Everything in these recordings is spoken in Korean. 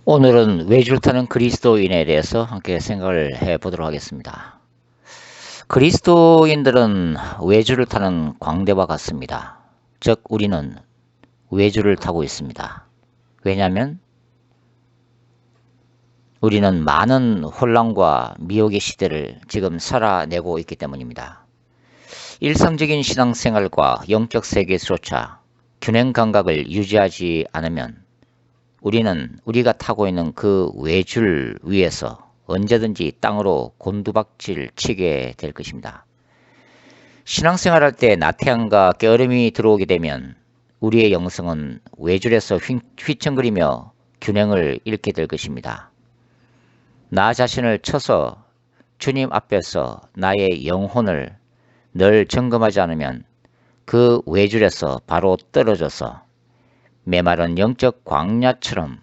오늘은 외줄 타는 그리스도인에 대해서 함께 생각을 해 보도록 하겠습니다. 그리스도인들은 외줄을 타는 광대와 같습니다. 즉, 우리는 외줄을 타고 있습니다. 왜냐하면 우리는 많은 혼란과 미혹의 시대를 지금 살아내고 있기 때문입니다. 일상적인 신앙생활과 영적 세계조차 균형 감각을 유지하지 않으면 우리는 우리가 타고 있는 그 외줄 위에서 언제든지 땅으로 곤두박질 치게 될 것입니다. 신앙생활할 때 나태함과 게으름이 들어오게 되면 우리의 영성은 외줄에서 휘청거리며 균형을 잃게 될 것입니다. 나 자신을 쳐서 주님 앞에서 나의 영혼을 늘 점검하지 않으면 그 외줄에서 바로 떨어져서 메마른 영적 광야처럼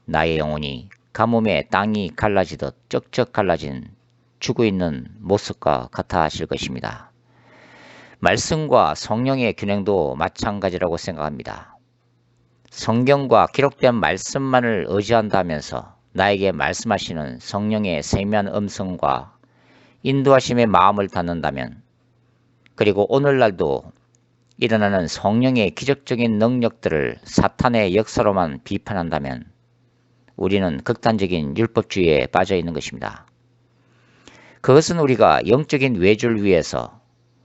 나의 영혼이 가뭄에 땅이 갈라지듯 쩍쩍 갈라진 죽어있는 모습과 같아질 것입니다. 말씀과 성령의 균형도 마찬가지라고 생각합니다. 성경과 기록된 말씀만을 의지한다면서 나에게 말씀하시는 성령의 세미한 음성과 인도하심의 마음을 갖는다면, 그리고 오늘날도 일어나는 성령의 기적적인 능력들을 사탄의 역사로만 비판한다면 우리는 극단적인 율법주의에 빠져 있는 것입니다. 그것은 우리가 영적인 외줄 위에서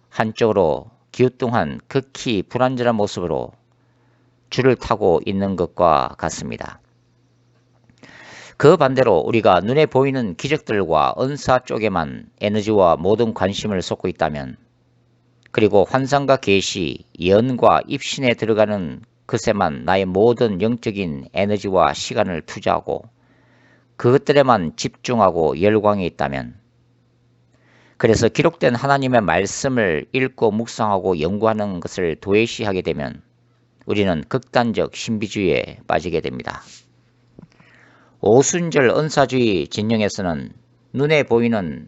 한쪽으로 기우뚱한 극히 불완전한 모습으로 줄을 타고 있는 것과 같습니다. 그 반대로 우리가 눈에 보이는 기적들과 은사 쪽에만 에너지와 모든 관심을 쏟고 있다면, 그리고 환상과 계시, 예언과 입신에 들어가는 것에만 나의 모든 영적인 에너지와 시간을 투자하고 그것들에만 집중하고 열광이 있다면, 그래서 기록된 하나님의 말씀을 읽고 묵상하고 연구하는 것을 도외시하게 되면 우리는 극단적 신비주의에 빠지게 됩니다. 오순절 은사주의 진영에서는 눈에 보이는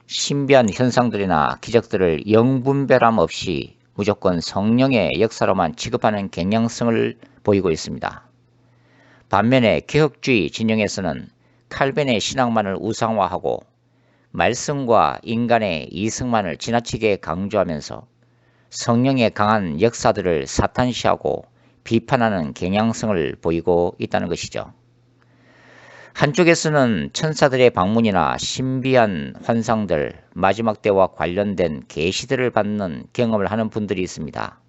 신비한 현상들이나 기적들을 영분별함 없이 무조건 성령의 역사로만 취급하는 경향성을 보이고 있습니다. 반면에 개혁주의 진영에서는 칼빈의 신앙만을 우상화하고 말씀과 인간의 이성만을 지나치게 강조하면서 성령의 강한 역사들을 사탄시하고 비판하는 경향성을 보이고 있다는 것이죠. 한쪽에서는 천사들의 방문이나 신비한 환상들, 마지막 때와 관련된 계시들을 받는 경험을 하는 분들이 있습니다.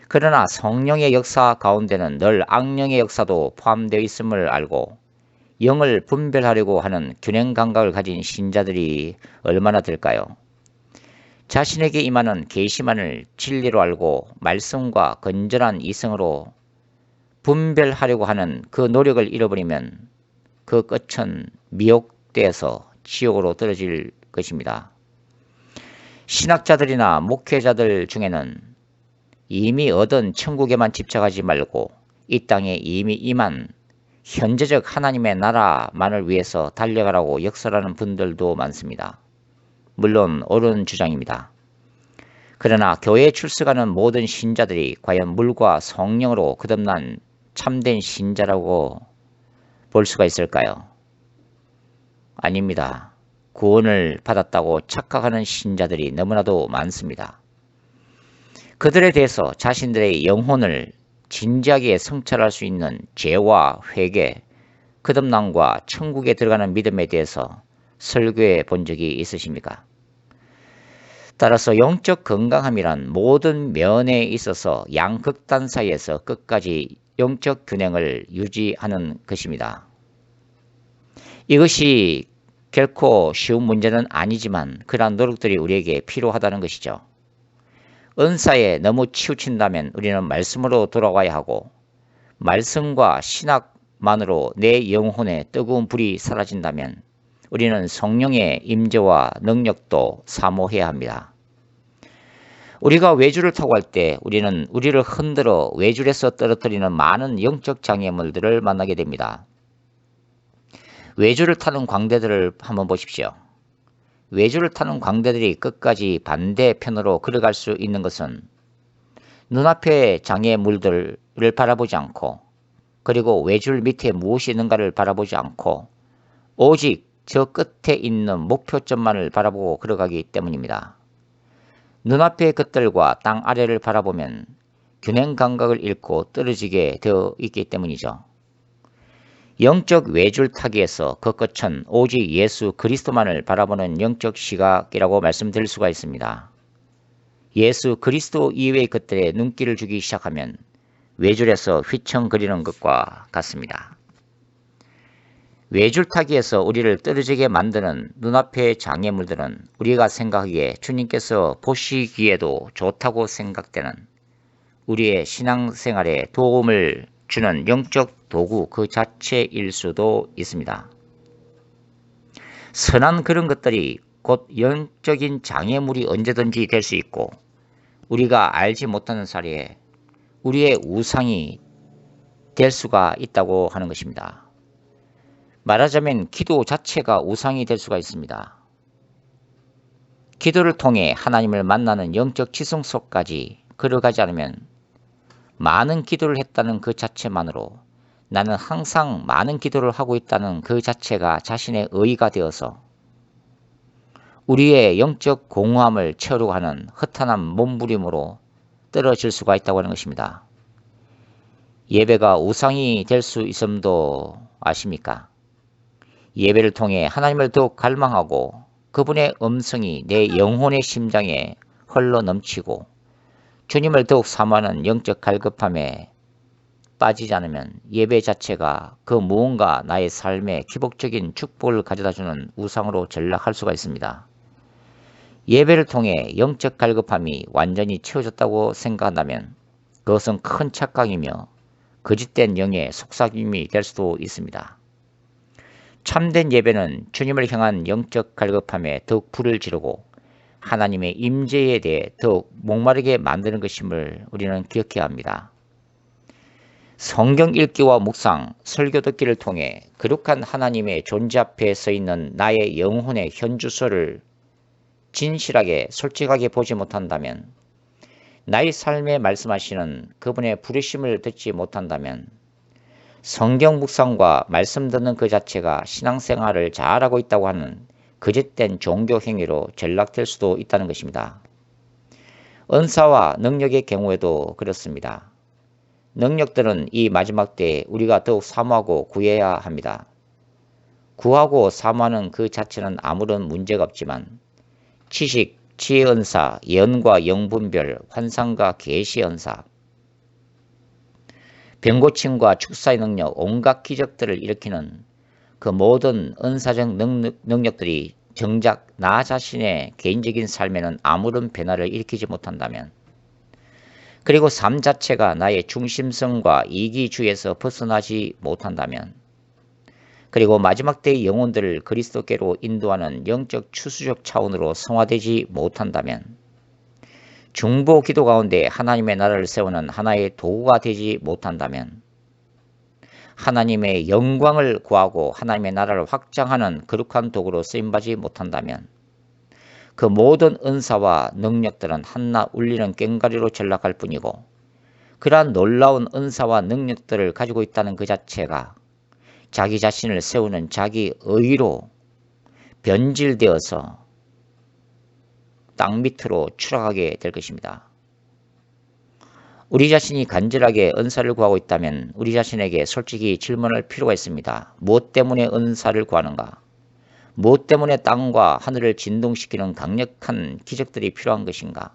그러나 성령의 역사 가운데는 늘 악령의 역사도 포함되어 있음을 알고 영을 분별하려고 하는 균형 감각을 가진 신자들이 얼마나 될까요? 자신에게 임하는 계시만을 진리로 알고 말씀과 건전한 이성으로 분별하려고 하는 그 노력을 잃어버리면 그 끝은 미혹되어서 지옥으로 떨어질 것입니다. 신학자들이나 목회자들 중에는 이미 얻은 천국에만 집착하지 말고 이 땅에 이미 임한 현재적 하나님의 나라만을 위해서 달려가라고 역설하는 분들도 많습니다. 물론 옳은 주장입니다. 그러나 교회에 출석하는 모든 신자들이 과연 물과 성령으로 거듭난 참된 신자라고 볼 수가 있을까요? 아닙니다. 구원을 받았다고 착각하는 신자들이 너무나도 많습니다. 그들에 대해서 자신들의 영혼을 진지하게 성찰할 수 있는 죄와 회개, 거듭남과 천국에 들어가는 믿음에 대해서 설교해 본 적이 있으십니까? 따라서 영적 건강함이란 모든 면에 있어서 양극단 사이에서 끝까지 영적 균형을 유지하는 것입니다. 이것이 결코 쉬운 문제는 아니지만 그러한 노력들이 우리에게 필요하다는 것이죠. 은사에 너무 치우친다면 우리는 말씀으로 돌아와야 하고, 말씀과 신학만으로 내 영혼의 뜨거운 불이 사라진다면 우리는 성령의 임재와 능력도 사모해야 합니다. 우리가 외줄을 타고 갈 때 우리는 우리를 흔들어 외줄에서 떨어뜨리는 많은 영적 장애물들을 만나게 됩니다. 외줄을 타는 광대들을 한번 보십시오. 외줄을 타는 광대들이 끝까지 반대편으로 걸어갈 수 있는 것은 눈앞의 장애물들을 바라보지 않고 그리고 외줄 밑에 무엇이 있는가를 바라보지 않고 오직 저 끝에 있는 목표점만을 바라보고 걸어가기 때문입니다. 눈앞의 것들과 땅 아래를 바라보면 균형 감각을 잃고 떨어지게 되어 있기 때문이죠. 영적 외줄타기에서 그 끝은 오직 예수 그리스도만을 바라보는 영적 시각이라고 말씀드릴 수가 있습니다. 예수 그리스도 이외의 것들에 눈길을 주기 시작하면 외줄에서 휘청거리는 것과 같습니다. 외줄타기에서 우리를 떨어지게 만드는 눈앞의 장애물들은 우리가 생각하기에 주님께서 보시기에도 좋다고 생각되는 우리의 신앙생활에 도움을 주는 영적 도구 그 자체일 수도 있습니다. 선한 그런 것들이 곧 영적인 장애물이 언제든지 될 수 있고 우리가 알지 못하는 사이에 우리의 우상이 될 수가 있다고 하는 것입니다. 말하자면 기도 자체가 우상이 될 수가 있습니다. 기도를 통해 하나님을 만나는 영적 지성소까지 걸어가지 않으면 많은 기도를 했다는 그 자체만으로 나는 항상 많은 기도를 하고 있다는 그 자체가 자신의 의의가 되어서 우리의 영적 공허함을 채우려고 하는 허탄한 몸부림으로 떨어질 수가 있다고 하는 것입니다. 예배가 우상이 될 수 있음도 아십니까? 예배를 통해 하나님을 더욱 갈망하고 그분의 음성이 내 영혼의 심장에 흘러 넘치고 주님을 더욱 사모하는 영적 갈급함에 빠지지 않으면 예배 자체가 그 무언가 나의 삶에 기복적인 축복을 가져다주는 우상으로 전락할 수가 있습니다. 예배를 통해 영적 갈급함이 완전히 채워졌다고 생각한다면 그것은 큰 착각이며 거짓된 영의 속삭임이 될 수도 있습니다. 참된 예배는 주님을 향한 영적 갈급함에 더욱 불을 지르고 하나님의 임재에 대해 더욱 목마르게 만드는 것임을 우리는 기억해야 합니다. 성경 읽기와 묵상, 설교 듣기를 통해 거룩한 하나님의 존재 앞에 서 있는 나의 영혼의 현주소를 진실하게 솔직하게 보지 못한다면, 나의 삶에 말씀하시는 그분의 부르심을 듣지 못한다면 성경 묵상과 말씀 듣는 그 자체가 신앙생활을 잘하고 있다고 하는 거짓된 종교 행위로 전락될 수도 있다는 것입니다. 은사와 능력의 경우에도 그렇습니다. 능력들은 이 마지막 때에 우리가 더욱 사모하고 구해야 합니다. 구하고 사모하는 그 자체는 아무런 문제가 없지만 지식, 지혜 은사, 예언과 영분별, 환상과 계시 은사, 병고침과 축사의 능력, 온갖 기적들을 일으키는 그 모든 은사적 능력들이 정작 나 자신의 개인적인 삶에는 아무런 변화를 일으키지 못한다면, 그리고 삶 자체가 나의 중심성과 이기주의에서 벗어나지 못한다면, 그리고 마지막 때의 영혼들을 그리스도께로 인도하는 영적 추수적 차원으로 성화되지 못한다면 중보 기도 가운데 하나님의 나라를 세우는 하나의 도구가 되지 못한다면, 하나님의 영광을 구하고 하나님의 나라를 확장하는 거룩한 도구로 쓰임받지 못한다면 그 모든 은사와 능력들은 한낱 울리는 꽹과리로 전락할 뿐이고, 그러한 놀라운 은사와 능력들을 가지고 있다는 그 자체가 자기 자신을 세우는 자기 의로 변질되어서 땅 밑으로 추락하게 될 것입니다. 우리 자신이 간절하게 은사를 구하고 있다면 우리 자신에게 솔직히 질문할 필요가 있습니다. 무엇 때문에 은사를 구하는가? 무엇 때문에 땅과 하늘을 진동시키는 강력한 기적들이 필요한 것인가?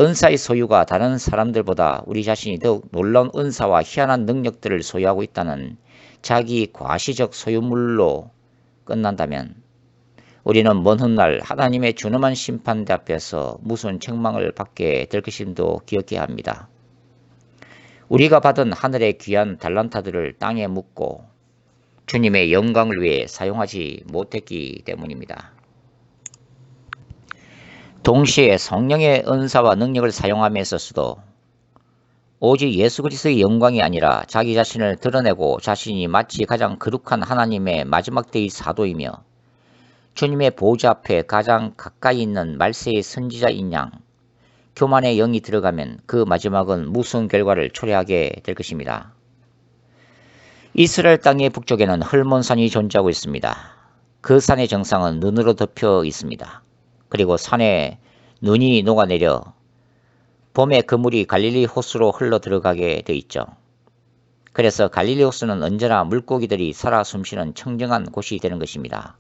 은사의 소유가 다른 사람들보다 우리 자신이 더욱 놀라운 은사와 희한한 능력들을 소유하고 있다는 자기 과시적 소유물로 끝난다면 우리는 먼 훗날 하나님의 준엄한 심판대 앞에서 무서운 책망을 받게 될 것임도 기억해야 합니다. 우리가 받은 하늘의 귀한 달란트들을 땅에 묻고 주님의 영광을 위해 사용하지 못했기 때문입니다. 동시에 성령의 은사와 능력을 사용함에 있어서도 오직 예수 그리스도의 영광이 아니라 자기 자신을 드러내고 자신이 마치 가장 거룩한 하나님의 마지막 때의 사도이며 주님의 보좌 앞에 가장 가까이 있는 말세의 선지자인 양 교만의 영이 들어가면 그 마지막은 무서운 결과를 초래하게 될 것입니다. 이스라엘 땅의 북쪽에는 헐몬산이 존재하고 있습니다. 그 산의 정상은 눈으로 덮여 있습니다. 그리고 산에 눈이 녹아내려 봄에 그물이 갈릴리 호수로 흘러 들어가게 돼 있죠. 그래서 갈릴리 호수는 언제나 물고기들이 살아 숨쉬는 청정한 곳이 되는 것입니다.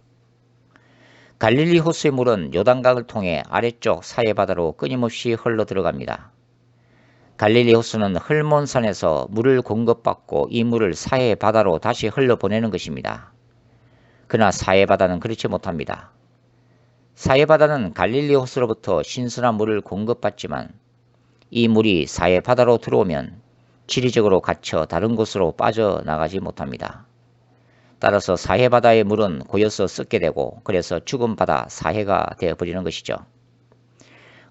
갈릴리 호수의 물은 요단강을 통해 아래쪽 사해바다로 끊임없이 흘러 들어갑니다. 갈릴리 호수는 헐몬산에서 물을 공급받고 이 물을 사해바다로 다시 흘러보내는 것입니다. 그러나 사해바다는 그렇지 못합니다. 사해바다는 갈릴리 호수로부터 신선한 물을 공급받지만 이 물이 사해바다로 들어오면 지리적으로 갇혀 다른 곳으로 빠져나가지 못합니다. 따라서 사해바다의 물은 고여서 썩게 되고 그래서 죽은 바다 사해가 되어버리는 것이죠.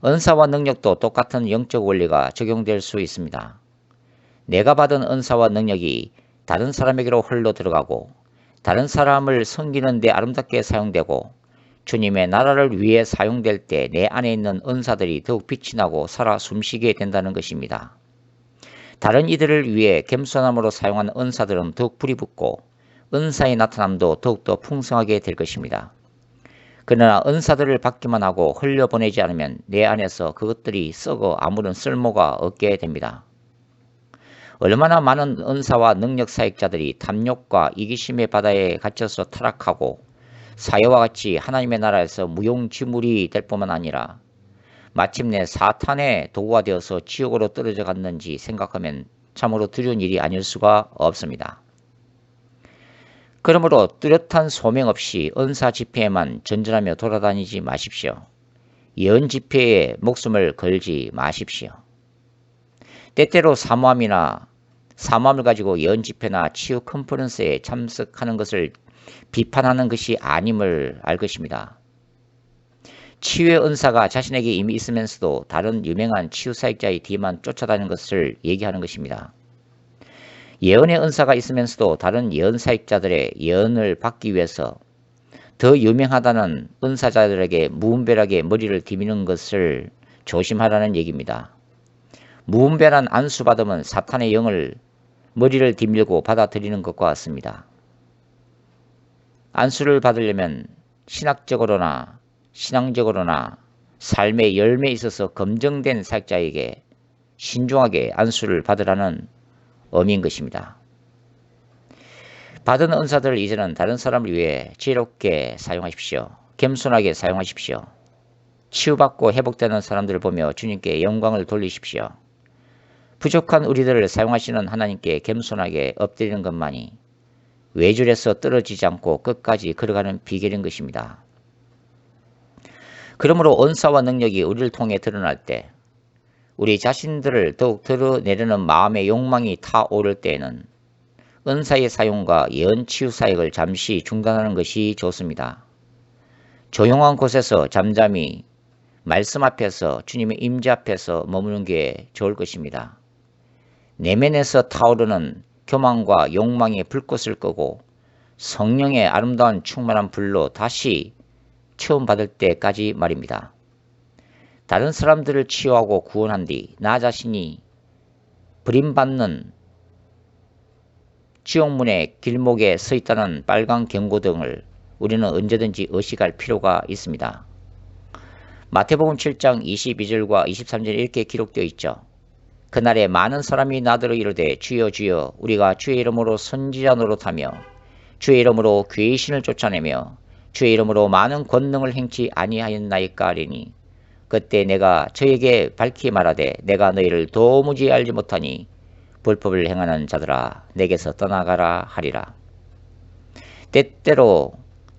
은사와 능력도 똑같은 영적 원리가 적용될 수 있습니다. 내가 받은 은사와 능력이 다른 사람에게로 흘러 들어가고 다른 사람을 섬기는 데 아름답게 사용되고 주님의 나라를 위해 사용될 때 내 안에 있는 은사들이 더욱 빛이 나고 살아 숨쉬게 된다는 것입니다. 다른 이들을 위해 겸손함으로 사용한 은사들은 더욱 불이 붙고 은사의 나타남도 더욱더 풍성하게 될 것입니다. 그러나 은사들을 받기만 하고 흘려보내지 않으면 내 안에서 그것들이 썩어 아무런 쓸모가 없게 됩니다. 얼마나 많은 은사와 능력 사역자들이 탐욕과 이기심의 바다에 갇혀서 타락하고 사해와 같이 하나님의 나라에서 무용지물이 될 뿐만 아니라 마침내 사탄의 도구가 되어서 지옥으로 떨어져 갔는지 생각하면 참으로 두려운 일이 아닐 수가 없습니다. 그러므로 뚜렷한 소명 없이 은사 집회에만 전전하며 돌아다니지 마십시오. 예언 집회에 목숨을 걸지 마십시오. 때때로 사모함을 가지고 예언 집회나 치유 컨퍼런스에 참석하는 것을 비판하는 것이 아님을 알 것입니다. 치유의 은사가 자신에게 이미 있으면서도 다른 유명한 치유 사역자의 뒤만 쫓아다니는 것을 얘기하는 것입니다. 예언의 은사가 있으면서도 다른 예언 사역자들의 예언을 받기 위해서 더 유명하다는 은사자들에게 무분별하게 머리를 디미는 것을 조심하라는 얘기입니다. 무분별한 안수받음은 사탄의 영을 머리를 디밀고 받아들이는 것과 같습니다. 안수를 받으려면 신앙적으로나 삶의 열매에 있어서 검증된 사역자에게 신중하게 안수를 받으라는 의미인 것입니다. 받은 은사들을 이제는 다른 사람을 위해 지혜롭게 사용하십시오. 겸손하게 사용하십시오. 치유받고 회복되는 사람들을 보며 주님께 영광을 돌리십시오. 부족한 우리들을 사용하시는 하나님께 겸손하게 엎드리는 것만이 외줄에서 떨어지지 않고 끝까지 걸어가는 비결인 것입니다. 그러므로 은사와 능력이 우리를 통해 드러날 때 우리 자신들을 더욱 드러내려는 마음의 욕망이 타오를 때에는 은사의 사용과 예언 치유 사역을 잠시 중단하는 것이 좋습니다. 조용한 곳에서 잠잠히 말씀 앞에서 주님의 임재 앞에서 머무는 게 좋을 것입니다. 내면에서 타오르는 교만과 욕망의 불꽃을 끄고 성령의 아름다운 충만한 불로 다시 체험받을 때까지 말입니다. 다른 사람들을 치유하고 구원한 뒤 나 자신이 버림받는 지옥문의 길목에 서 있다는 빨간 경고등을 우리는 언제든지 의식할 필요가 있습니다. 마태복음 7장 22절과 23절 이렇게 기록되어 있죠. 그날에 많은 사람이 나더러 이르되 주여 주여 우리가 주의 이름으로 선지자 노릇하며 주의 이름으로 귀신을 쫓아내며 주의 이름으로 많은 권능을 행치 아니하였나이까 하리니 그때 내가 저에게 밝히 말하되 내가 너희를 도무지 알지 못하니 불법을 행하는 자들아 내게서 떠나가라 하리라. 때때로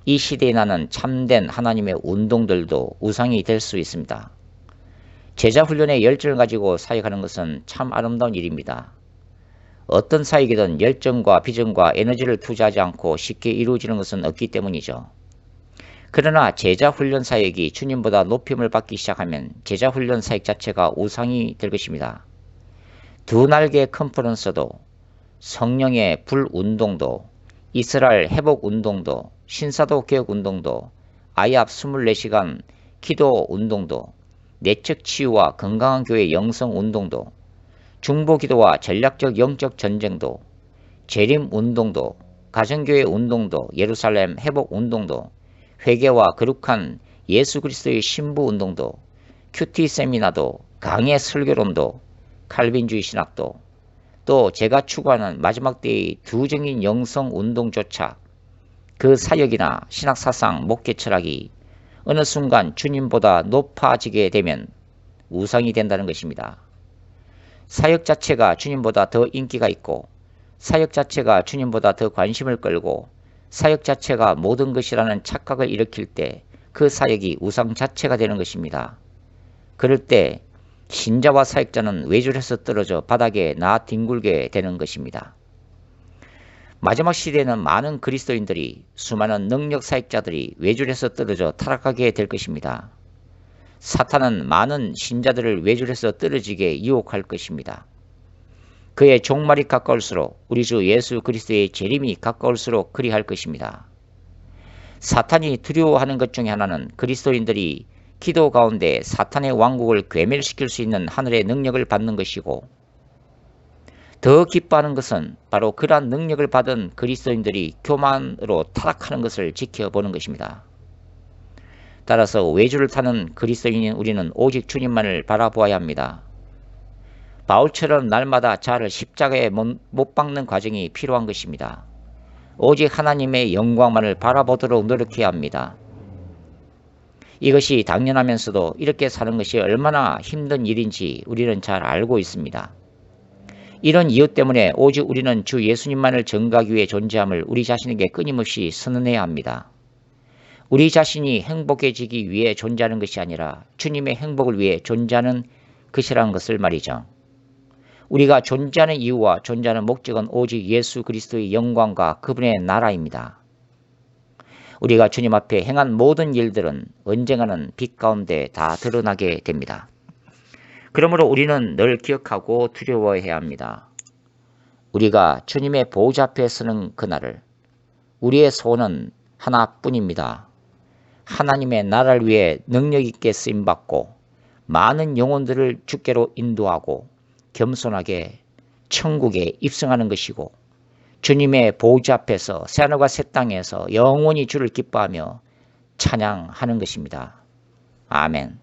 이 시대에 나는 참된 하나님의 운동들도 우상이 될 수 있습니다. 제자 훈련의 열정을 가지고 사역하는 것은 참 아름다운 일입니다. 어떤 사역이든 열정과 비전과 에너지를 투자하지 않고 쉽게 이루어지는 것은 없기 때문이죠. 그러나 제자훈련 사역이 주님보다 높임을 받기 시작하면 제자훈련 사역 자체가 우상이 될 것입니다. 두 날개 컨퍼런스도 성령의 불운동도 이스라엘 회복운동도 신사도 개혁운동도 아이압 24시간 기도운동도 내적 치유와 건강한 교회 영성운동도 중보기도와 전략적 영적 전쟁도 재림 운동도, 가정교회 운동도, 예루살렘 회복 운동도, 회개와 거룩한 예수 그리스도의 신부 운동도, 큐티 세미나도, 강해 설교론도, 칼빈주의 신학도, 또 제가 추구하는 마지막 때의 두정인 영성 운동조차 그 사역이나 신학사상, 목회 철학이 어느 순간 주님보다 높아지게 되면 우상이 된다는 것입니다. 사역 자체가 주님보다 더 인기가 있고, 사역 자체가 주님보다 더 관심을 끌고, 사역 자체가 모든 것이라는 착각을 일으킬 때 그 사역이 우상 자체가 되는 것입니다. 그럴 때 신자와 사역자는 외줄에서 떨어져 바닥에 나뒹굴게 되는 것입니다. 마지막 시대에는 많은 그리스도인들이, 수많은 능력 사역자들이 외줄에서 떨어져 타락하게 될 것입니다. 사탄은 많은 신자들을 외줄에서 떨어지게 유혹할 것입니다. 그의 종말이 가까울수록 우리 주 예수 그리스도의 재림이 가까울수록 그리할 것입니다. 사탄이 두려워하는 것 중에 하나는 그리스도인들이 기도 가운데 사탄의 왕국을 괴멸시킬 수 있는 하늘의 능력을 받는 것이고, 더 기뻐하는 것은 바로 그러한 능력을 받은 그리스도인들이 교만으로 타락하는 것을 지켜보는 것입니다. 따라서 외줄을 타는 그리스도인인 우리는 오직 주님만을 바라보아야 합니다. 바울처럼 날마다 자아를 십자가에 못 박는 과정이 필요한 것입니다. 오직 하나님의 영광만을 바라보도록 노력해야 합니다. 이것이 당연하면서도 이렇게 사는 것이 얼마나 힘든 일인지 우리는 잘 알고 있습니다. 이런 이유 때문에 오직 우리는 주 예수님만을 전가하기 위해 존재함을 우리 자신에게 끊임없이 선언해야 합니다. 우리 자신이 행복해지기 위해 존재하는 것이 아니라 주님의 행복을 위해 존재하는 것이라는 것을 말이죠. 우리가 존재하는 이유와 존재하는 목적은 오직 예수 그리스도의 영광과 그분의 나라입니다. 우리가 주님 앞에 행한 모든 일들은 언젠가는 빛 가운데 다 드러나게 됩니다. 그러므로 우리는 늘 기억하고 두려워해야 합니다. 우리가 주님의 보좌 앞에 서는 그날을, 우리의 소원은 하나뿐입니다. 하나님의 나라를 위해 능력 있게 쓰임받고 많은 영혼들을 주께로 인도하고 겸손하게 천국에 입성하는 것이고, 주님의 보좌 앞에서 새하늘과 새 땅에서 영원히 주를 기뻐하며 찬양하는 것입니다. 아멘.